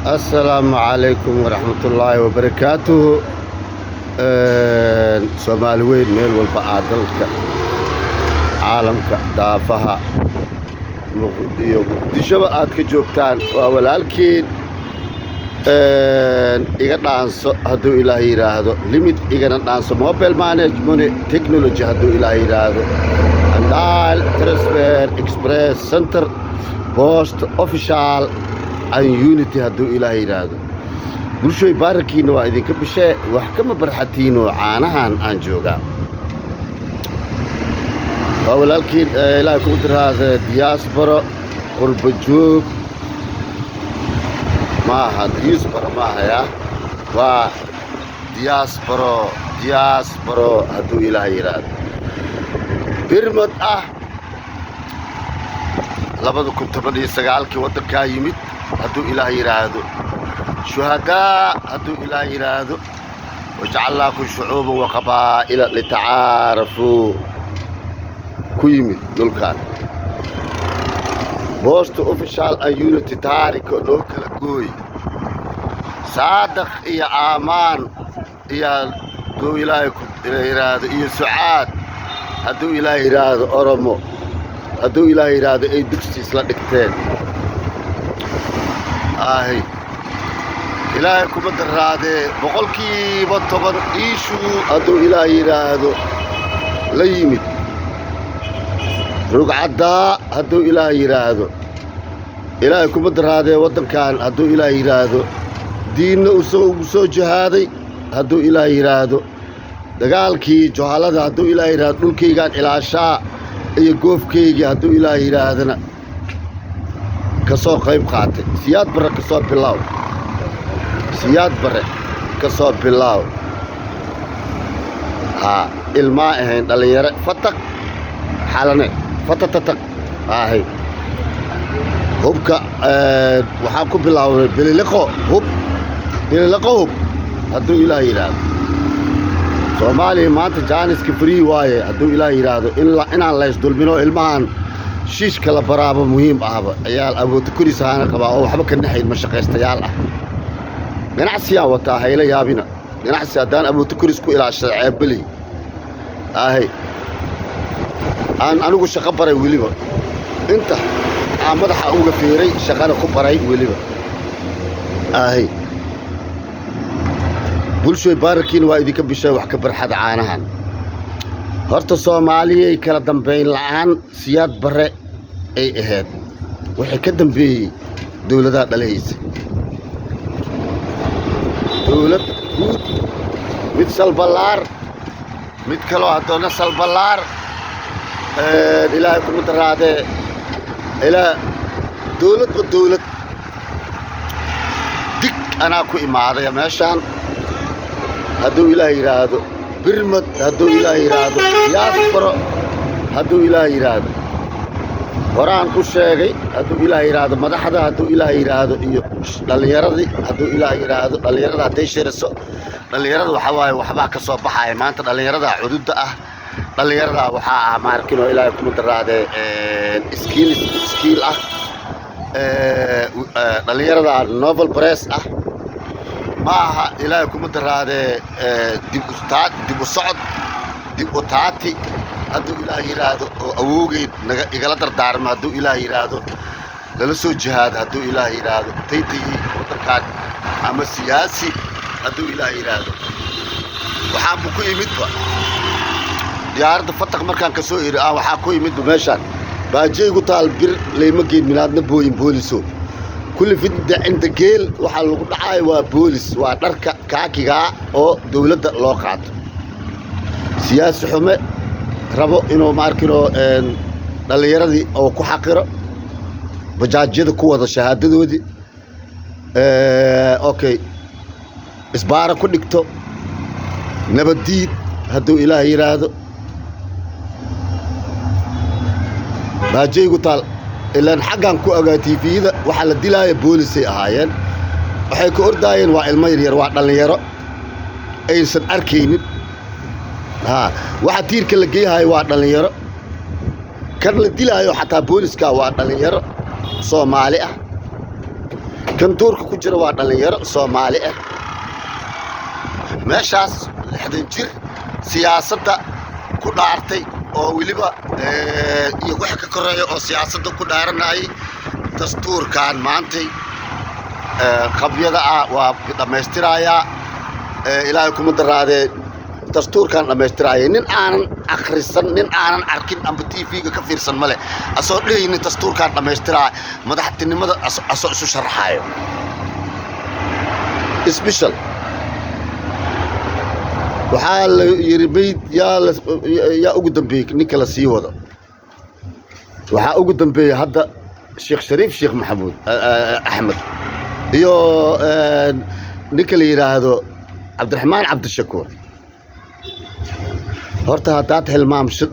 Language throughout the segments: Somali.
السلام عليكم ورحمة الله وبركاته. سومالي وين ميل والبا دلك عالمك دافها مقدشو aad ka joogtaan waa walaalkiin iga dhaanso hadduu ilaah yiraahdo limit igana dhaanso mobile management technology hadduu ilaah yiraahdo andaal transfer express center post official and unity hadduu ilaah yiraahdo bulshoy baarakiina waa idinka bishee wax kama barxatiino caanahan aan joogaa walaalkiin ilaahay ku diraahdo diaspora qurba joog maaha diaspora maaha ya waa diaspora hadduu ilaahay yiraahdo birmad ah 2019 waddankaa yimid hadduu ilaah yiraahdo shuhadaa hadduu ilaah yiraahdo wajacalnaakum shucuuban wa qabaa'ila litacaarafuu ku yimid dhulkaan post official and unity taariko loo kala gooy saadaq iyo aamaan iyo hadduu ilaahay ku yiraahdo iyo sucaad hadduu ilaah yiraahdo oromo hadduu ilaah yiraahdo ay dugsi isla dhigteen ahay ilaahay kuma daraadee 10% iishuu hadduu ilaah yiraahdo la yimid rugcaddaa hadduu ilaah yiraahdo ilaahay kuma daraadee waddankan hadduu ilaah yiraahdo diinna ugu soo jihaaday hadduu ilaah yiraahdo dagaalkii johalada hadduu ilaah yiraahdo dhulkaygaan ilaashaa iyo goofkaygii hadduu ilaah yiraahdana ka soo qayb qaatay siyaad barre ka soo bilaaw ilmaa ahayn dhallinyaro fataq xalane fatatatak ahay hubka waxaan ku bilaabnay bililiqo hub hadduu ilaah yiraahdo soomaaliya maanta jaaniska free waaye hadduu ilaah yiraahdo inaan laysdulmino ilmahan shiishka la baraaba muhiim ahba ayaa awoodta koris ahaana qabaa oo waxba ka naxayn mashaqaystayaal ah ganacsiyaan wataa hayla yaabina ganacsi haddaan awoodta koris ku ilaashada ceebbeley ahay aan anigu shaqo baray weliba inta aan madaxa uga fiiray shaqana ku baray weliba ahay bulshoy baarakiina waa idinka bishay wax ka barxad caanahan horta soomaaliyay kala dambayn la'aan siyaad barre ay ahayd waxay ka dambeeyey dowladaha dhalahaysa dowlad guud mid salballaar mid kaloo haddoona salballaar ilaahay kuma daraadee ilaa dowladba dowlad dig anaa ku imaadaya meeshaan hadduu ilaah yiraahdo birmad hadduu ilaah yiraahdo diaspora hadduu ilaah yiraahdo horaan ku sheegay hadduu ilaah yiraahdo madaxda hadduu ilaah yiraahdo iyo dhallinyaradii hadduu ilaah yiraahdo dhallinyarada hadday shiriso dhallinyarada waxaa waaye waxbaa ka soo baxaya maanta dhallinyarada cududda ah dhallinyarada waxaa ah maarkin oo ilaahay kuma daraadee skiil ah dhallinyarada novel press ah maaha ilaahay kuma daraadee dib u socod dib u taati hadduu ilaah yiraahdo oo awoogeed igala dardaarmo hadduu ilaah yiraahdo lala soo jihaado hadduu ilaah yiraahdo taytayii waddankaan ama siyaasi hadduu ilaah yiraahdo waxaanbu ku imidba diyaaradda fataq markaan ka soo iri waxaa ku imidba meeshaan baajaygu taal bir layma geyn minaadna booyin booliso kulli fidda cinda geel waxaa lagu dhacay waa boolis waa dharka kaakigaa oo dowladda loo qaato siyaasi xume rabo inuu maarkinoo dhallinyaradii oo ku xaqiro bajaajyada ku wada shahaadadoodii okay isbaara ku dhigto nabaddiid hadduu ilaah yiraahdo baajaygu taal ilaan xaggan ku ogaa tiifiyada waxaa la dilaaya boolisay ahaayeen waxay ka ordaayeen waa ilmo yaryar waa dhallinyaro aysan arkaynin waxa tiirka la geeyahay waa dhallinyaro kan la dilaayo xataa booliska waa dhallinyaro Soomaali ah kan duurka ku jira waa dhalinyaro Soomaali ah meeshaas 60 jir siyaasadda ku dhaartay oo waliba iyo wax ka koreeyo oo siyaasadda ku dhaaranayay dastuurkan maantay qabyada waa dhameystiraya ilaahay kuma daraadee dastuurkan dhameystiraya nin aanan akhrisan nin aanan arkin amba TV-ga ka fiirsan male asoo dhayni dastuurkan dhameystiraya madaxtinimada asoo isu sharaxayo special waxaa la yiri bayd yaa ugu dambeeyay ninka la sii wado waxaa ugu dambeeyay hadda Sheekh Shariif Sheekh Maxamuud Axmed iyo ninka la yiraahdo Cabdiraxmaan Cabdishakuur horta haddaad hilmaamsho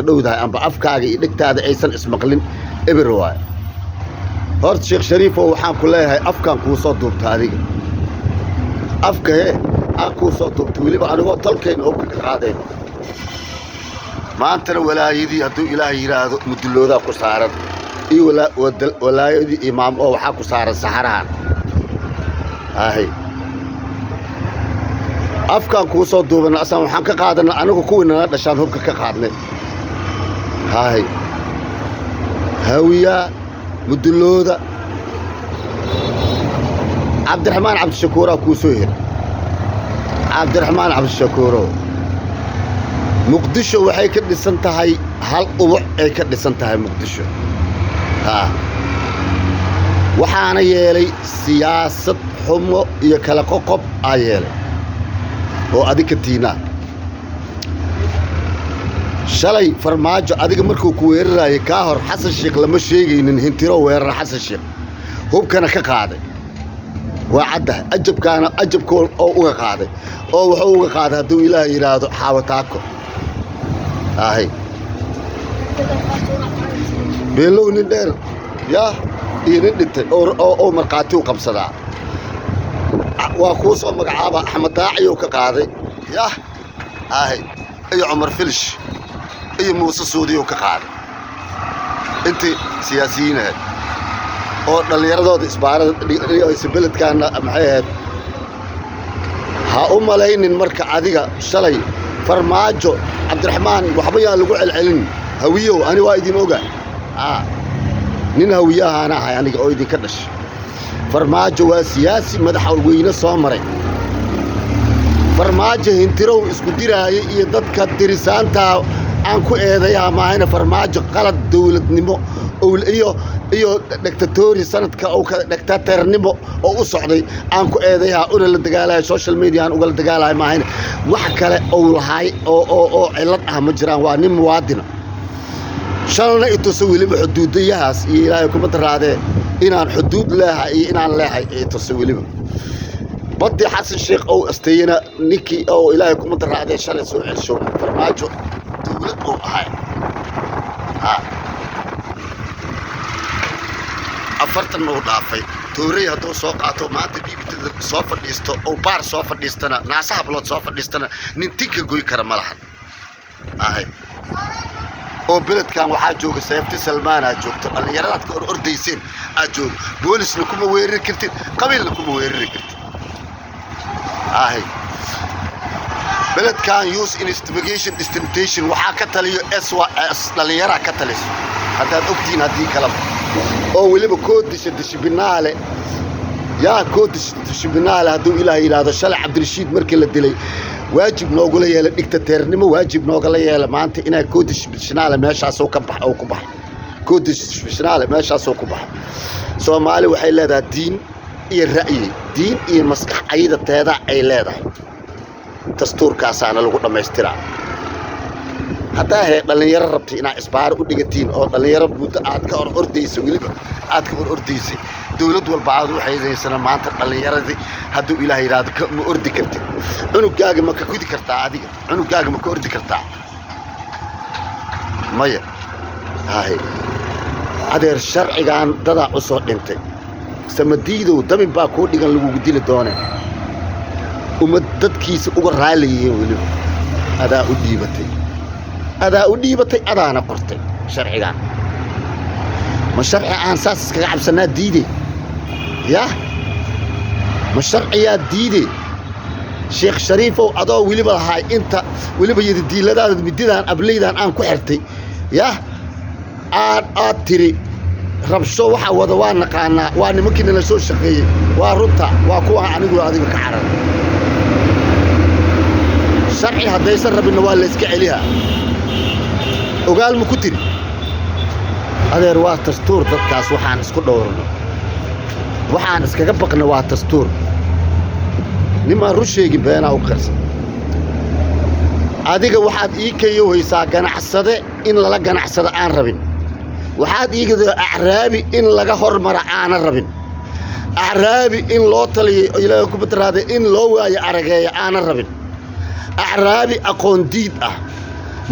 dhowdahay amba afkaaga iyo dhigtaada aysan ismaqlin eber waay horta Sheekh Shariif oo waxaan ku leeyahay afkaan kuu soo duubta adiga afka aan kuu soo duubta weliba anigoo talkayna hubka ka qaadayno maantana walaayadii hadduu ilaahay yiraahdo muduloodaa ku saaran iyo walaayadii imaam oo waxaa ku saaran saxarahan ahay afkaan kuu soo duubana asaan waxaan ka qaadana anigu kuwii nala dhashaan hubka ka qaadnay ahay hawiyaa mudulooda Cabdiraxmaan Cabdishakuuraa kuu soo hir Cabdiraxmaan Cabdishakuuro Muqdisho waxay ka dhisan tahay hal ubuc ay ka dhisan tahay Muqdisho waxaana yeelay siyaasad xumo iyo kala qoqob aa yeelay oo adiga tiina shalay farmaajo adiga markuu ku weerarayay ka hor Xasan Sheekh lama sheegaynin hintiro weerar Xasan Sheekh hubkana ka qaaday waa cadda ajabkool oo uga qaaday oo wuxuu uga qaaday hadduu ilaahay yiraahdo xaawataako ahay beelow nin dheer yaa iyo nin dhintay oo marqaati u qabsadaa waa kuu soo magacaaba Axmed Daaci oo ka qaaday yaa ahay iyo Cumar Filish iyo Muuse Suudi oo ka qaaday intii siyaasiyiin ah oo dhalinyaradooda isbaarada iyo beledkaana maxay ahayd ha u malaynin marka adiga shalay farmaajo Cabdiraxmaan waxba yaa lagu celcelin hawiyo ani waa idin ogaa nin hawiyahaana ahay aniga oo idin ka dhashay farmaajo waa siyaasi madaxweyne soo maray farmaajo hintirow isku diraayay iyo dadka dirisaanta aan ku eedayaa maahayna farmaajo qalad dawladnimo iyo dictatori sanadka oo ka dictatornimo oo u socday aan ku eedayaa una la dagaalay social media aan uga la dagaalay maahayna wax kale oo lahay oo cilad ah ma jiraan waa nin muwaadin shalna ituso weliba xuduudayahaas iyo ilaahay kuma daraadee inaan xuduud leeyahay iyo inaan leeyahay ituso weliba badii Xasan Sheekh oo asteeyna ninkii oo ilaahay kuma daraadee shalay soo celsho farmaajo dawlad oo ahay afartan oo dhaafay toorey hadduu soo qaato maanta dhiibtada soo fadhiisto oo baar soo fadhiistana naasaha blood soo fadhiistana nin tinka goy kara ma lahan ahay oo beledkan waxaa jooga Sayfti Salmaan aa joogto dhalinyarada ka ordayseen aa joog boolisna kuma weerari kartid qabiilna kuma weerari kartid ahay beledkan youth investigation distribution waxaa ka taliyo SYS dhalinyara ka taliso haddaad ogtiin haddii kala oo weliba koodisha dishibiinaale yaa koodisha dishibiinaale hadduu ilaahay yiraahdo shalay Cabdirashiid markii la dilay واجب نوغل يلا ديكتاتورنimo واجب نوغل يلا maanta inay koodish bisnaale meeshaas oo ka bax oo ku bax koodish bisnaale meeshaas oo ku bax Soomaali waxay leedahay diin iyo ra'yi diin iyo maskax ayada teeda ay leedahay dastuurkaasana lagu dhameystiraa hadaa hay dhalinyaro rabtay inaa isbaar u dhigatiin oo dhalinyaro muddo aad ka ordayso waliba aad ka ordaysi dawlad walba aad waxay leeyahay maanta dhalinyaradii hadduu ilaahay yiraahdo ma ordi kartid cunugaaga ma ka gudi kartaa adiga cunugaaga ma ka ordi kartaa maya hay adeer sharcigan dada u soo dhintay samadiido dabin baa ku dhigan lagu dili doonaa dadkiisa uga raaliyeeyeen waliba adaa u dhiibatay adaana qortay sharcigan ma sharci aan saas iskaga cabsanaa diiday يا مشرعيات ديدي شيخ شريفو أدو وليبا هاي انت وليبا يدي لدان مديدان أبليدان آن كحرتي يا آد تري ربشو وحا ودوان نقانا واني ممكن نسو شقي ورنتا وكوها عنيقو هذه كحرا شرعي هذا يسرب النوال ليسكي عليها وقال مكتري هذا رواة تستور تدكاس وحان اسكو دورنا وحان اسكا قبقنا waa تستور نما رشيغي بينا وقرس adiga waxaad ii kayowaysaa ganacsade in lala ganacsado aan rabin waxaad iigado acraabi in laga hormara aan rabin acraabi in loo taliyo ilaahay ku badraade in loo waayo arageeyo aan rabin acraabi aqoon diid ah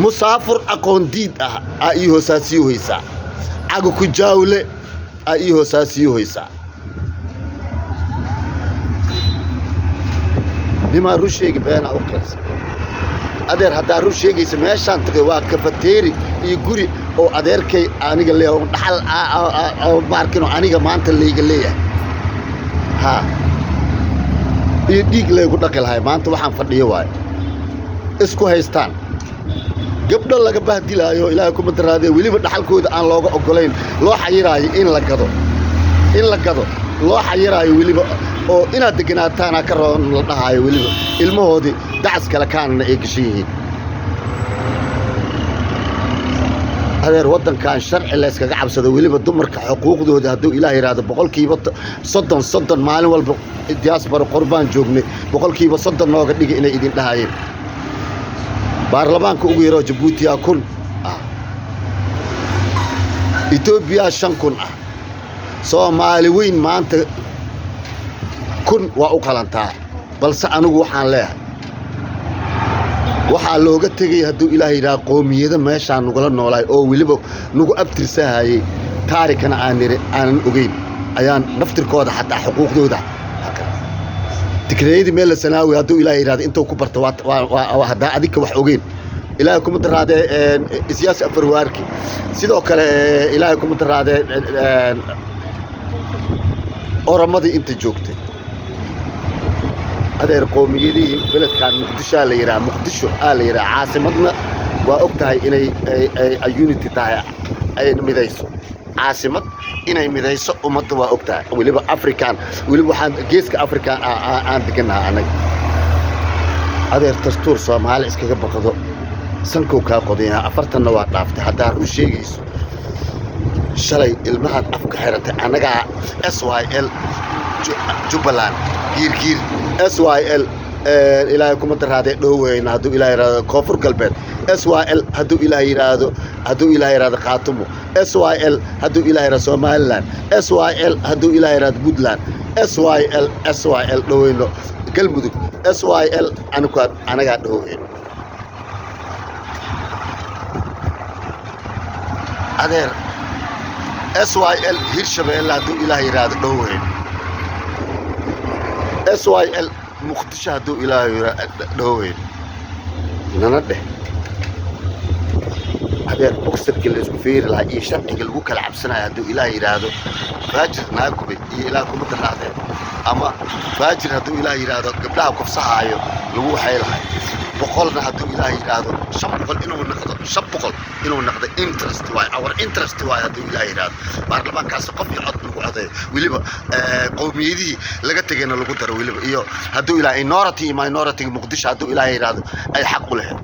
musaafir aqoon diid ah ay hoosaasiyaysaa agu ku jaawle ay hoosaasiyaysaa nima rusheegi beena u qirsan adeer hadaa rusheegaysa meeshaan tagay waa kafateeri iyo guri oo adeerkay aniga leeyahay dhaxal markino aniga maanta leeyga leeyahay ha iyo dhiig leeygu dhaqilhay maanta waxaan fadhiyo waay isku haystaan gabdho laga bahdilaayo ilaahay kuma daraade waliba dhaxalkooda aan looga ogolayn loo xayiraayo in la gado loo xayiraayo waliba oo inaad deganaataan ka roon la dhahayo waliba ilmahoodii dacas kala kaanna ay gashiyihiin adeer wadankan sharci la iskaga cabsado waliba dumarka xuquuqdooda hadduu ilaahay yiraahdo boqolkiiba 30 maalin walba diaspora qurbaan joognay boqolkiiba 30 nooga dhigay inay idin dhahayeen baarlamaanka ugu yaro Djibouti kun Ethiopia 5,000 Soomaali weyn maanta kun waa u qalantaa balse anigu waxaan leeyahay waxa looga tagay hadduu ilaahay yiraahdo qoomiyada meeshaan nugula noolaay oo waliba nugu abtirsaayay taariikhna aanan ogeyn ayaan naftirkooda xataa xuquuqdooda tikreeydi meel sanaawi hadduu ilaahay yiraahdo intuu ku barto waa hadaa adika wax ogeyn ilaahay kuma daraade siyaasi afarwaarki sidoo kale ilaahay kuma daraade oramadii inta joogtay adeer qoomiyadii beledkan muqdisho la yiraahdo caasimadna waa ogtahay inay unity tahay ay midayso caasimad inay midayso ummadda waa ogtahay waliba afrikaan waliba waxaan geeska afrikaan aan deganahay anaga adeer dastuur Soomaali iskaga baqdo sankow ka qodina 40 waa dhaaftay hadaa u sheegayso shalay ilmahan afka xiratay anaga SYL Jubbaland giir SYL ilaahay kuma daraade dhoweyna hadduu ilaahay yiraahdo koonfur galbeed SYL hadduu ilaahay yiraahdo qaatumo SYL hadduu ilaahay yiraahdo Somaliland SYL hadduu ilaahay yiraahdo Puntland SYL dhoweyno galmudug SYL anaga dhoweyno adeer SYL Hirshabeelle hadduu ilaahay yiraahdo dhoweyno SYL muqdisho hadduu ilaahay yiraahdo dhoweyno nana dheh adeer boxerka la isku fiiri lahaa iyo sharciga lagu kala cabsanayo hadduu ilaahay yiraahdo faajir naagubay iyo ilaahay kuma daraade ama faajir hadduu ilaahay yiraahdo gabdhaha kufsahaayo lagu waxay lahay boqolna hadduu ilaahay yiraahdo 500 inuu noqdo interest waay our interest waay hadduu ilaahay yiraahdo baarlamaankaas qof iyo cod lagu codeeyo waliba qowmiyadii laga tagayna lagu daro waliba iyo hadduu ilaahay minority muqdisho hadduu ilaahay yiraahdo ay xaq u leeyahay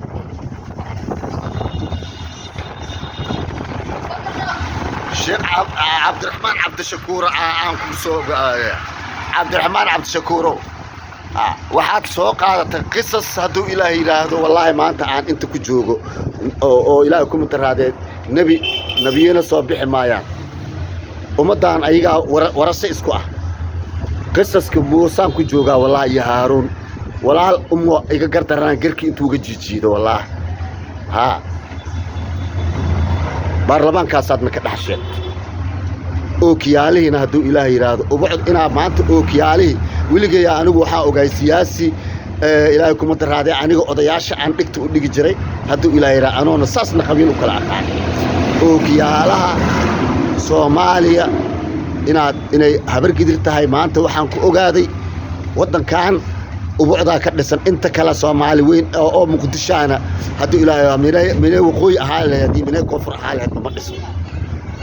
Sheikh Abdurrahman Abdishakuur aan ku soo Abdurrahman Abdishakuur waxaad soo qaadatay qisas hadduu ilaahay yiraahdo wallahi maanta aan inta ku joogo oo ilaahay kuma daraade nabiyina soo bixi maayaan ummadaan ayaga warase isku ah qisaska Muusaan ku jooga wallahi ya Haaruun walaal iga gardaraan garki intuu uga jiijiido wallahi ha baarlamaankaas ma ka dhaxshay oo kiyaalihina hadduu ilaahay yiraahdo ubcud ina maanta oo kiyaalihi wiligeey anigu waxa ogaay siyaasi ilaahay kuma daraade aniga odayaasha aan dhigta u dhigi jiray hadduu ilaahay yiraahdo anoona saasna qabiil u kala aqaan oo kiyaalaha Soomaaliya inay habar gidir tahay maanta waxaan ku ogaaday waddankan ubuucdaa ka dhisan inta kale Soomaali weyn oo Muqdishaana haddii ilaahay minay waqooyi ahaa lahayd minay koonfur ahaa lahayd ma dhiso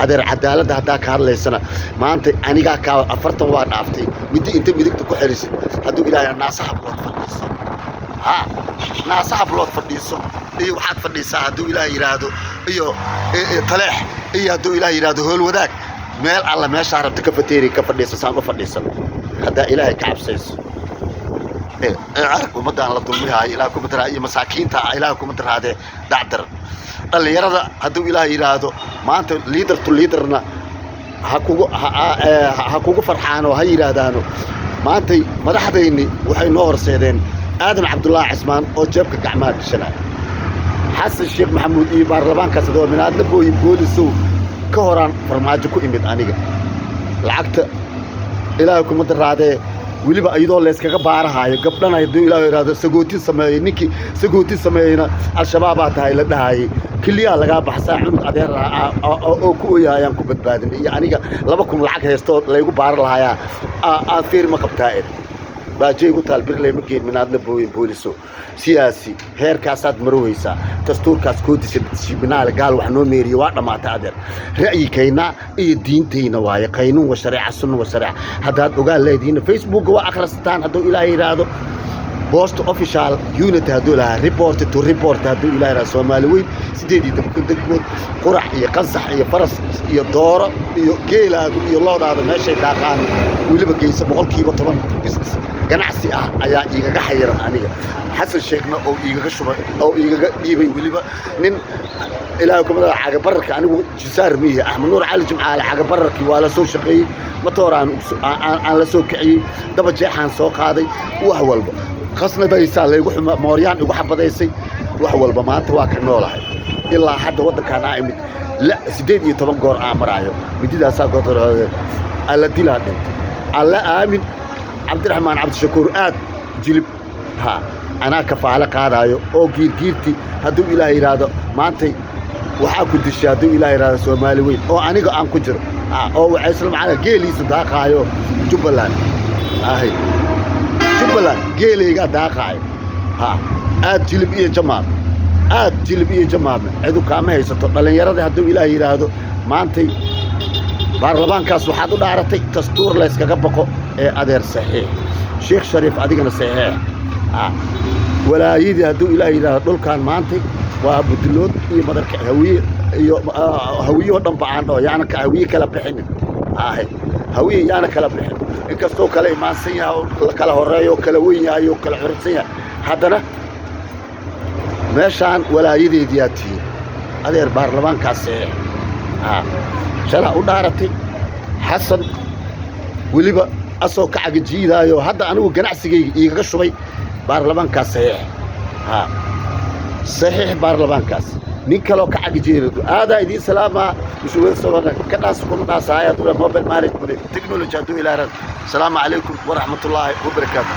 adeer cadaaladda haddaa ka hadlaysana maanta anigaa ka 40 waa dhaaftay midi inta midigta ku xirisid haddii ilaahay naasaha blood fadhiiso naasaha blood fadhiiso iyo waxaad fadhiisaa haddii ilaahay yiraahdo iyo taleex iyo haddii ilaahay yiraahdo hool wadaag meel alla meesha rabta ka fateeri ka fadhiiso saan u fadhiisan haddaa ilaahay ka cabsayso عارف ومدان لا دulmiha ilaa ku madara iyo masaakiinta ilaa ku madaraade dacdar dhalinyarada haduu ilaa yiraahdo maanta leader to leaderna ha kugu farxaano ha yiraahdaano maanta madaxdayni waxay noo horseedeen aadan cabdullaahi cismaan oo jeebka gacmaha gashanay xasan sheekh maxamuud iyo baarlamaanka sidoo minaadna booliso ka horaan farmaajo ku imid aniga lacagta ilaa ku madaraade weliba ayadoo la iskaga baarahayo gabdhana haduu ilaahay yiraahdo sagootin sameeyay ninkii sagootin sameeyna al-shabaab tahay la dhahay kaliya laga baxsaa cunug adeer oo ku oyayaan ku badbaadin iyo aniga 2 lacag haysto la igu baar lahayaa aan fiir ma qabtaa باجي قلت البرلي مكين من هذا بوليسو سياسي هير كاسات مرويسا دستور كاس كودي بنال قال وحنو ميري وانا ما تعذر رأيي كينا اي دين تينا واي قانون وشريعة سنة وشريعة هذا قال لي دين فيسبوك واخرستان هذو الى هذا بوست اوفيشال يونت هذول ريبورت تو ريبورت هذول الى سومالوي سيدي تمكن تكون قرح يا قنصح يا فرس يا دور يا كيلا يا الله هذا ماشي داقان ولي بقيس بقولكيبا 10 بزنس ganacsi ah ayaa iiga xayiran aniga xasan sheekna oo iiga shubay oo iiga dhiibay waliba nin ilaa kumada xaga bararka anigu jisaar miye Axmed Nuur Cali Jimcaale xaga bararki waa la soo shaqeeyay matooraan aan la soo kiciyay daba jeexan soo qaaday wax walba khasnadaysa leeyahay xuma mooryaan ugu xabadaysay wax walba maanta waa ka noolahay ilaa hadda wadankan aan imid la 18 goor aan maraayo mididaas aa go'doorada alla dilaa dhintay alla aamin عبد الرحمن عبد الشكور آد جلب ها أنا كفالة قاضي أو جيرتي هدو إلى إرادة ما أنتي وحاكو دشة هدو إلى إرادة سوماليين أو أنا قام كجر أو عسلم على جيلي صداق هايو جبلان هاي جبلان جيلي قاعد هاي ها آد جلب إيه جماعة آد جلب إيه جماعة عدو كامه يسطر لأن يراد هدو إلى إرادة ما أنتي baarlamaankaas waxaad u dhaaratay dastuur la iskaga baqo ee adeer saxiix sheekh shariif adigana saxiix walaayidi haduu ilaahay yiraahdo dhulkan maanta waa budulood iyo madarka hawiye iyo hawiyo dhanba aan dhoo yaana ka hawiye kala bixin hawiye yaana kala bixin inkastoo kala imaansan yahay kala horeeyo kala weyn yahay oo kala xursan yahay haddana meeshaan walaayideedii atii adeer baarlamaankaas saxiix شلا ودارتي حسن وليبا أسوق عجيدة يو هذا أنا وجناسي يقشوي بارلمان كاس صحيح ها صحيح بارلمان كاس نيكلو كعجيدة هذا يدي سلامة مشوي صورنا كناس كم ناس هاي تقول موبايل مارك تكنولوجيا دو إلى السلام عليكم ورحمة الله وبركاته.